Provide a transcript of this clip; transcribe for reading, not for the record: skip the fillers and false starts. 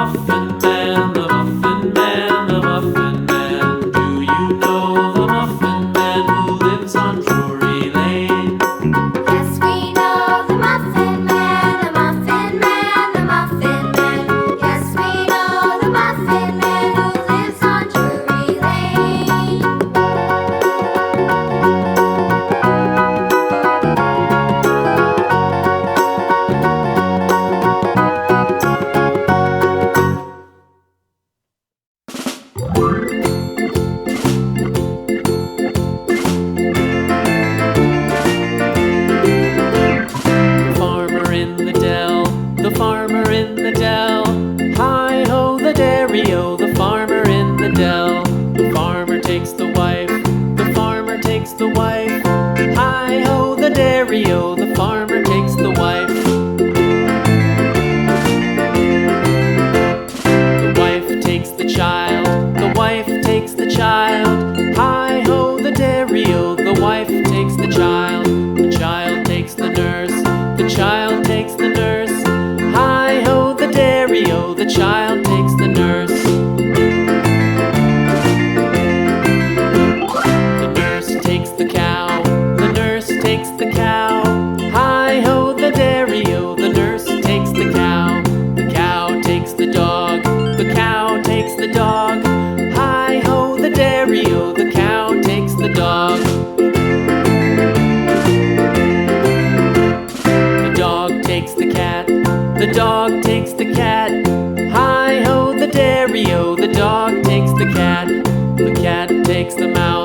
Muffin Man, the Muffin Man, the Muffin Man. Do you know the Muffin Man who lives on Drury Lane? Yes, we know the Muffin Man, the Muffin Man, the Muffin Man. Yes, we know the Muffin Man who lives on Drury Lane. The farmer in the dell. Hi-ho, the dairy-o, the farmer in the dell. The farmer takes the wife, the farmer takes the wife. Hi-ho, the dairy-o, the farmer takes the wife. The wife takes the child, the wife takes the child. Hi-ho, the dairy-o, the wife takes the child. The child takes the nurse, the child takes the nurse. Hi-ho, the dairy-o, the child takes the nurse. The nurse takes the cow, the nurse takes the cow. Hi-ho, the dairy-o, the nurse takes the cow. The cow takes the dog, the cow takes the dog. Hi-ho, the dairy-o, the cow takes the dog. The dog takes the cat, the dog takes the cat. Hi-ho, the dairy-o, the dog takes the cat. The cat takes the mouse.